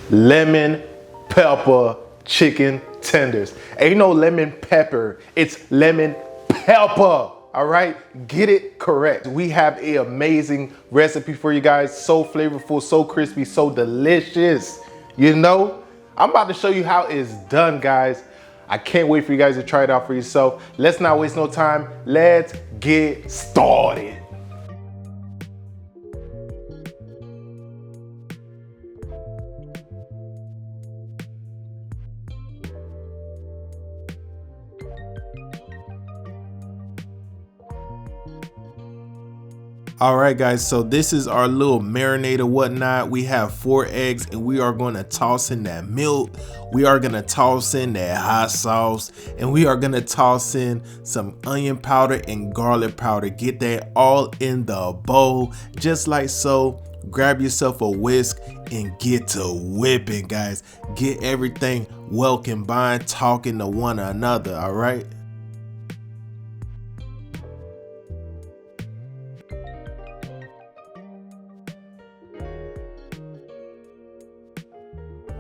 lemon pepper chicken tenders. Ain't no lemon pepper, it's lemon pepper. All right, get it correct. We have an amazing recipe for you guys. So flavorful, so crispy, so delicious. You know, I'm about to show you how it's done, guys. I can't wait for you guys to try it out for yourself. Let's not waste no time. Let's get started. All right, guys, so this is our little marinade or whatnot. We have 4 eggs and we are going to toss in that milk. We are going to toss in that hot sauce and we are going to toss in some onion powder and garlic powder. Get that all in the bowl, just like so. Grab yourself a whisk and get to whipping, guys. Get everything well combined, talking to one another, all right?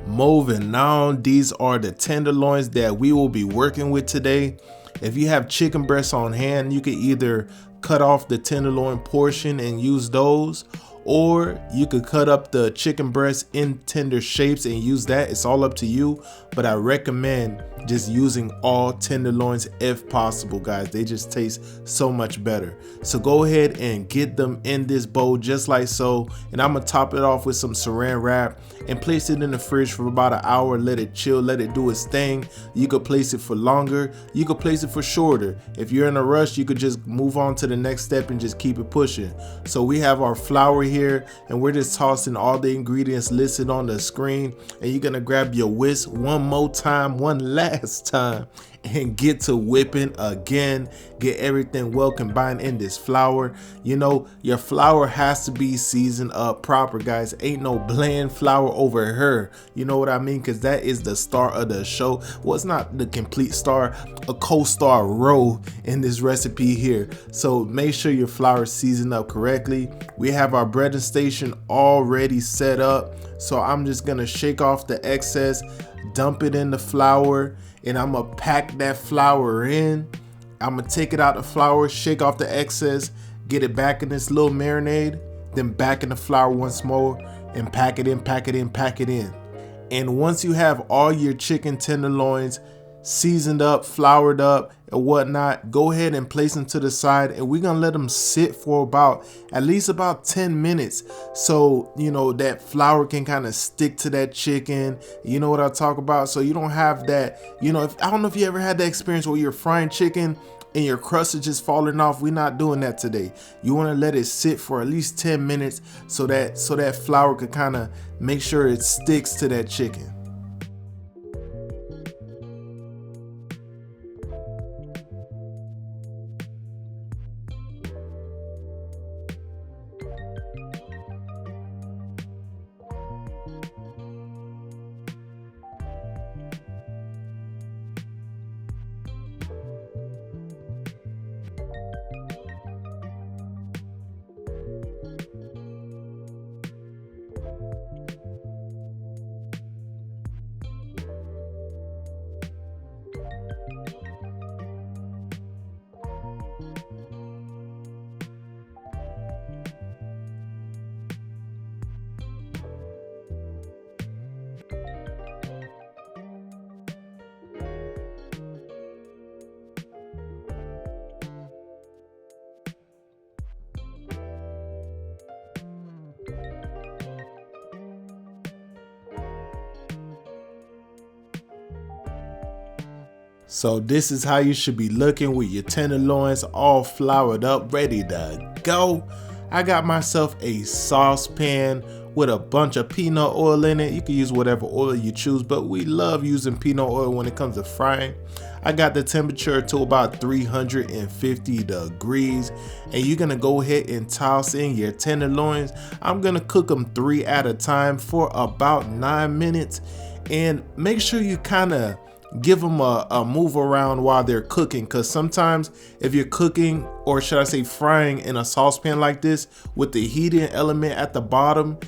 Moving on, these are the tenderloins that we will be working with today. If you have chicken breasts on hand, you can either cut off the tenderloin portion and use those, or you could cut up the chicken breast in tender shapes and use that. It's all up to you, but I recommend just using all tenderloins if possible, guys. They just taste so much better. So go ahead and get them in this bowl just like so, and I'm gonna top it off with some saran wrap and place it in the fridge for about an hour. Let it chill, let it do its thing. You could place it for longer, you could place it for shorter. If you're in a rush, you could just move on to the next step and just keep it pushing. So we have our flour here and we're just tossing all the ingredients listed on the screen, and you're gonna grab your whisk one more time, one last time, and get to whipping again. Get everything well combined in this flour. You know, your flour has to be seasoned up proper, guys. Ain't no bland flour over her. You know what I mean? Because that is the star of the show. Well, it's not the complete star, a co-star role in this recipe here. So make sure your flour is seasoned up correctly. We have our breading station already set up. So I'm just gonna shake off the excess, dump it in the flour, and I'm gonna pack that flour in. I'm gonna take it out the flour, shake off the excess, get it back in this little marinade, then back in the flour once more and pack it in, pack it in, pack it in. And once you have all your chicken tenderloins seasoned up, floured up and whatnot, go ahead and place them to the side, and we're gonna let them sit for at least about 10 minutes, so you know that flour can kind of stick to that chicken. You know what I talk about? So you don't have that, you know, I don't know if you ever had that experience where you're frying chicken and your crust is just falling off. We're not doing that today. You want to let it sit for at least 10 minutes so that flour could kind of make sure it sticks to that chicken. So this is how you should be looking with your tenderloins all floured up, ready to go. I got myself a saucepan with a bunch of peanut oil in it. You can use whatever oil you choose, but we love using peanut oil when it comes to frying. I got the temperature to about 350 degrees, and you're gonna go ahead and toss in your tenderloins. I'm gonna cook them 3 at a time for about 9 minutes, and make sure you kind of give them a move around while they're cooking, because sometimes if you're cooking, or should I say frying, in a saucepan like this with the heating element at the bottom,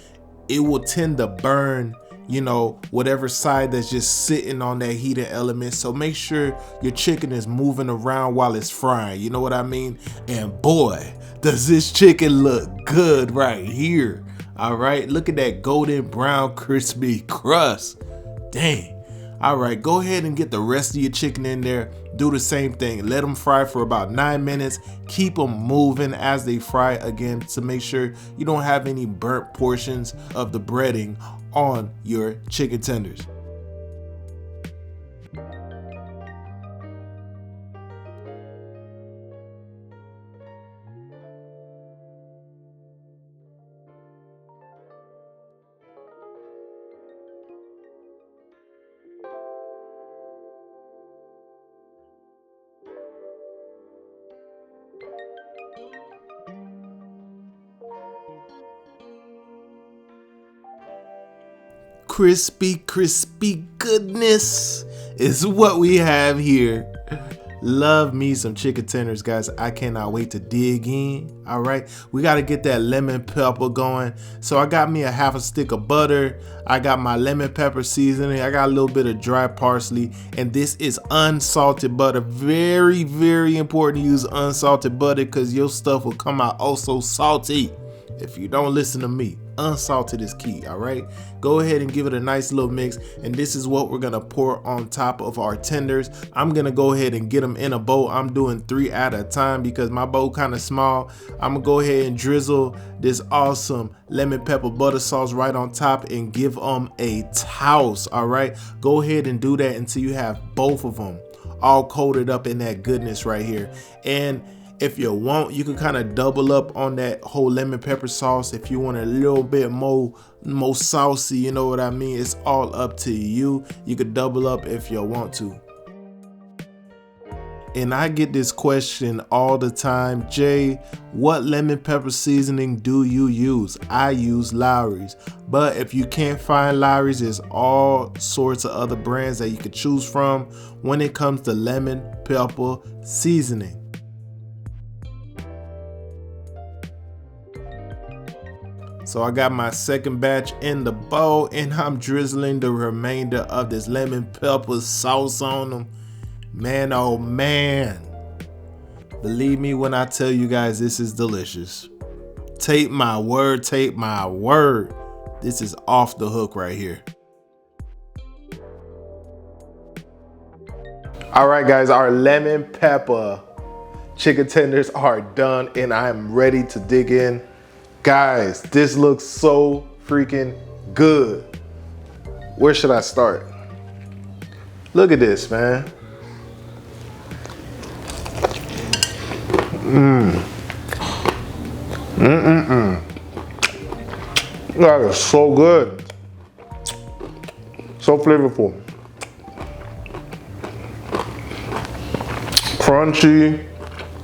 it will tend to burn you know, whatever side that's just sitting on that heated element. So make sure your chicken is moving around while it's frying, you know what I mean? And boy, does this chicken look good right here. All right, look at that golden brown crispy crust. Dang. All right, go ahead and get the rest of your chicken in there. Do the same thing. Let them fry for about 9 minutes. Keep them moving as they fry again to make sure you don't have any burnt portions of the breading on your chicken tenders. Crispy goodness is what we have here. Love me some chicken tenders, guys. I cannot wait to dig in. All right, we got to get that lemon pepper going. So I got me a half a stick of butter. I got my lemon pepper seasoning. I got a little bit of dry parsley, and this is unsalted butter. Very, very important to use unsalted butter because your stuff will come out oh so salty. If you don't listen to me, unsalted is key. All right, go ahead and give it a nice little mix, and this is what we're gonna pour on top of our tenders. I'm gonna go ahead and get them in a bowl. I'm doing 3 at a time because my bowl kind of small. I'm gonna go ahead and drizzle this awesome lemon pepper butter sauce right on top and give them a toss. All right, go ahead and do that until you have both of them all coated up in that goodness right here. And if you want, you can kind of double up on that whole lemon pepper sauce if you want a little bit more saucy, you know what I mean? It's all up to you. You could double up if you want to. And I get this question all the time, Jay, what lemon pepper seasoning do you use? I use Lawry's, but if you can't find Lawry's, there's all sorts of other brands that you could choose from when it comes to lemon pepper seasoning. So I got my second batch in the bowl, and I'm drizzling the remainder of this lemon pepper sauce on them. Man, oh man. Believe me when I tell you guys, this is delicious. Take my word, take my word. This is off the hook right here. All right, guys, our lemon pepper chicken tenders are done, and I'm ready to dig in. Guys, this looks so freaking good. Where should I start? Look at this, man. That is so good. So flavorful. Crunchy,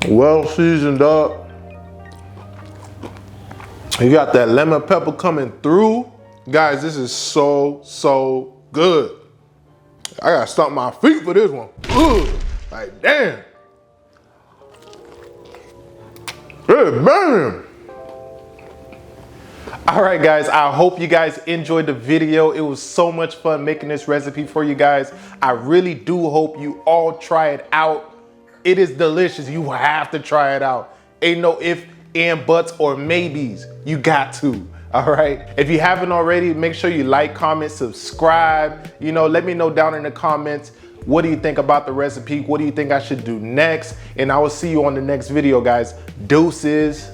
well seasoned up. You got that lemon pepper coming through. Guys, this is so good. I gotta stomp my feet for this one. Ugh, like damn. Hey, man. All right, guys, I hope you guys enjoyed the video. It was so much fun making this recipe for you guys. I really do hope you all try it out. It is delicious. You have to try it out. Ain't no if, and buts, or maybes. You got to. All right. If you haven't already, make sure you like, comment, subscribe. You know, let me know down in the comments. What do you think about the recipe? What do you think I should do next? And I will see you on the next video, guys. Deuces.